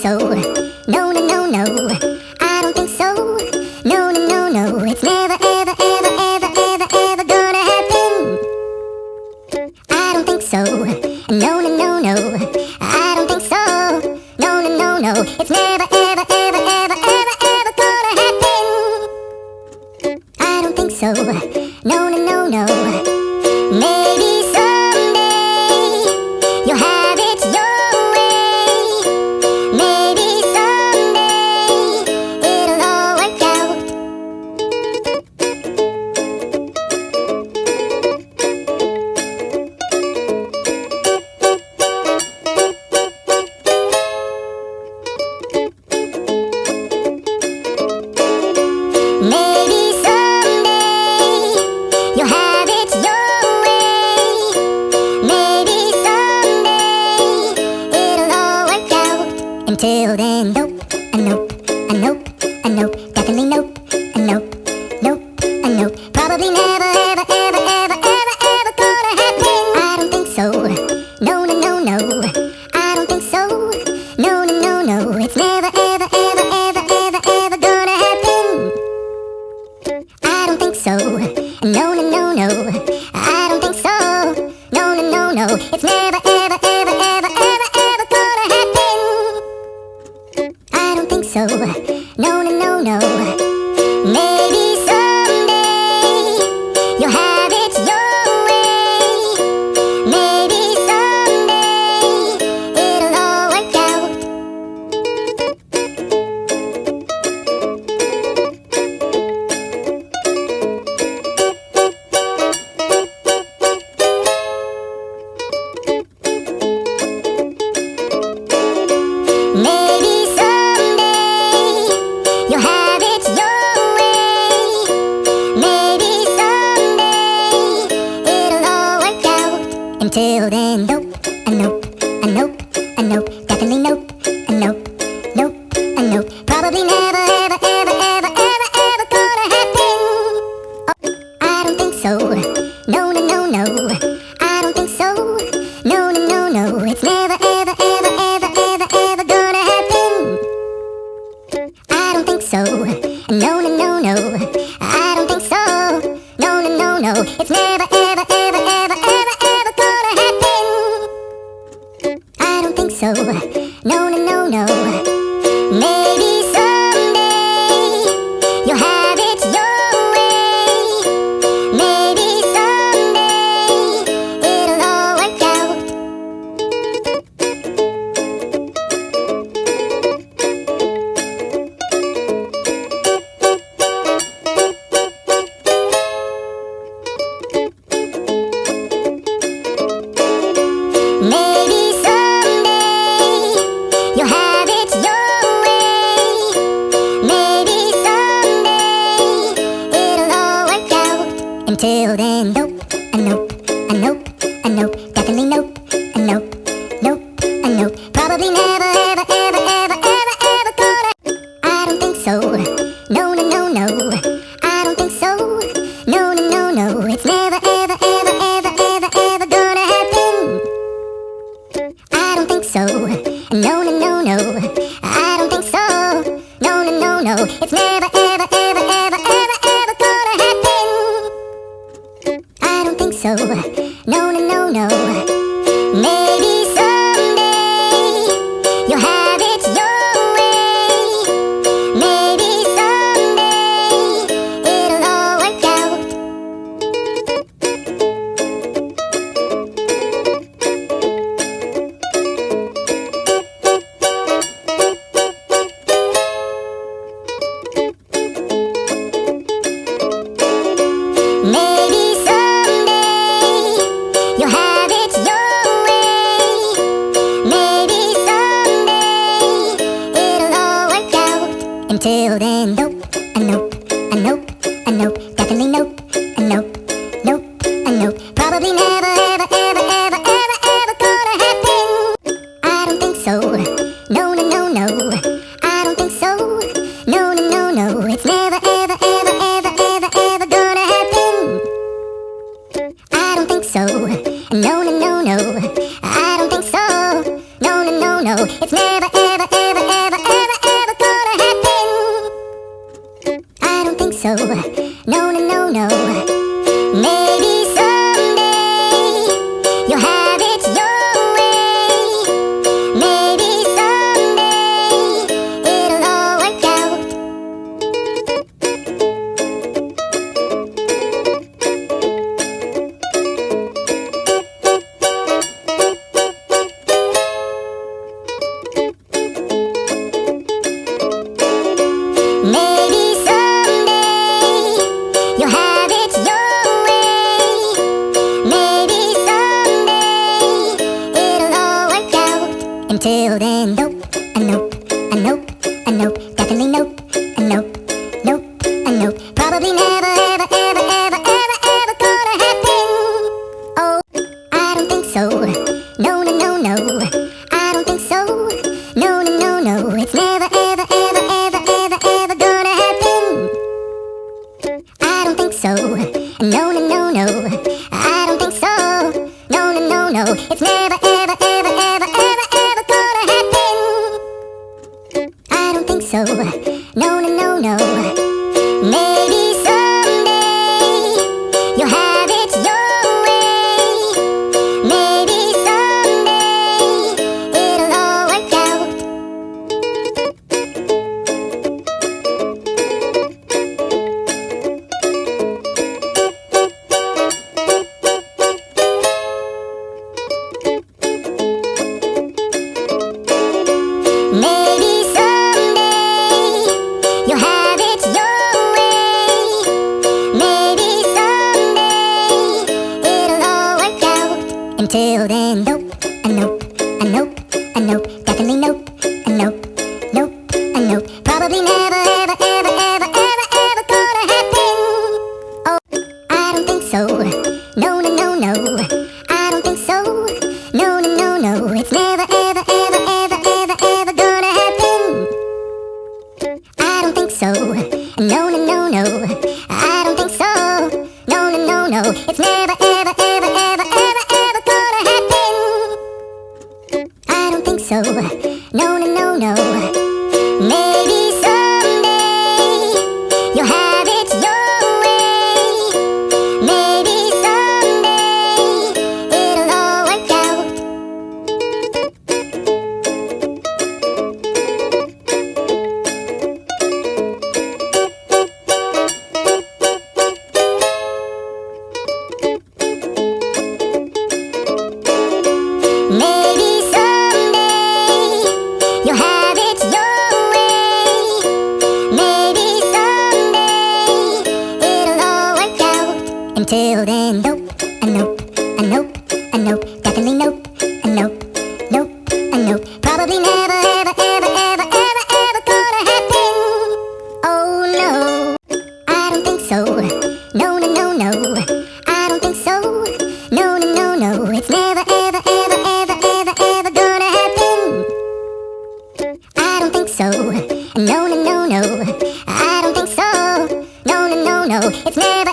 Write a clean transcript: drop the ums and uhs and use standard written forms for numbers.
so. No, no, no, no. I don't think so. No, no, no, no. It's never, ever, ever, ever, ever, ever gonna happen. I don't think so. No, no, no, no. I don't think so. No, no, no, no. It's never, ever, ever, ever, ever, ever gonna happen. I don't think so. No, no, no, no. Maybe someday you'll have it your way. Maybe someday it'll all work out. Maybe someday you'll have it your way. Maybe someday it'll all work out. Until then, nope, a nope, a nope, a nope, definitely nope, a nope, nope, a nope. Probably never, ever, ever, ever, ever, ever gonna happen. I don't think so. No, no, no, no. I don't think so. No, no, no, no. It's never, ever, ever, ever, ever, ever gonna happen. I don't think so. No, no, no, no. I don't think so. No, no, no, no. It's never, ever, ever, ever, ever, ever gonna happen. I don't think so. No, no, no, no. Maybe someday you'll have it your way. Maybe someday it'll all work out. Maybe someday you'll have it your way. Maybe someday it'll all work out. Until then, nope, a nope, a nope, a nope, definitely nope, a nope, nope, a nope. Probably never, ever, ever, ever, ever, ever gonna happen. Oh, I don't think so. No, no, no, no. I don't think so. No, no, no, no. It's never, ever, ever, ever, ever, ever gonna happen. I don't think so. No, no, no, no. I don't think so. No, no, no, no. It's never, ever, ever, ever, ever, ever gonna happen. I don't think so. No, no, no, no. Maybe someday you'll have it your way. Maybe someday it'll all work out. Maybe someday you'll have it your way. Maybe someday it'll all work out. Until then, nope, a nope, a nope, a nope, definitely nope, a nope, nope, a nope. Probably never, ever, ever, ever, ever, ever gonna. I don't think so. No, no, no, no. I don't think so. No, no, no, no. It's never, ever, ever, ever, ever, ever gonna happen. I don't think so. No, no, no, no. I don't think so. No, no, no, no. It's never, ever, ever, ever, ever, ever gonna happen. I don't think so. No, no, no, no. Maybe someday you'll have it your way. Maybe someday it'll all work out. Maybe someday you'll have it your way. Maybe someday it'll all work out. Until then, nope, a nope, a nope, a nope, definitely nope, a nope, nope, a nope. Probably never, ever, ever, ever, ever, ever gonna happen. I don't think so. No, no, no, no. I don't think so. No, no, no, no. It's never, ever, ever, ever, ever, ever gonna happen. I don't think so. No, no, no, no. I don't think so. No, no, no, no. It's never, ever, ever, ever. so. No, no, no, no. Maybe someday you'll have it your way. Maybe someday it'll all work out. Maybe someday you'll have it your way. Maybe someday it'll all work out. Until then, nope, a nope, a nope, a nope, definitely nope, a nope, nope, a nope. Probably never, ever, ever, ever, ever, ever gonna happen. Oh, I don't think so. No, no, no, no. I don't think so. No, no, no, no. It's never, ever, ever, ever, ever, ever gonna happen. I don't think so. No, no, no, no. I don't think so. No, no, no, no. It's never, ever, ever, ever, ever, ever gonna happen. I don't think so. No, no, no, no. Maybe someday you'll have it your way. Maybe someday it'll all work out. Maybe someday you'll have it your way. Maybe someday it'll all work out. Until then, nope, a nope, a nope, a nope, definitely nope, a nope, nope, a nope. Probably never, ever, ever, ever, ever, ever gonna happen. Oh, I don't think so. No, no, no, no. I don't think so. No, no, no, no. It's never, ever, ever, ever, ever, ever gonna happen. I don't think so. No, no, no, no. I don't think so. No, no, no, no. It's never, ever, ever, ever, ever, ever gonna happen. I don't think so. No, no, no, no. Maybe someday you'll have it your way. Maybe someday it'll all work out. Maybe someday you'll have it your way. Maybe someday it'll all work out. Until then, nope, a nope, a nope, a nope, definitely nope, a nope, nope, a nope. Probably never, ever, ever, ever, ever, ever gonna happen. Oh no, I don't think so. No, no, no, no. I don't think so. No, no, no, no. It's never, ever, ever, ever, ever, ever gonna happen. I don't think so. No, no, no, no. I don't think so. No, no, no, no. It's never,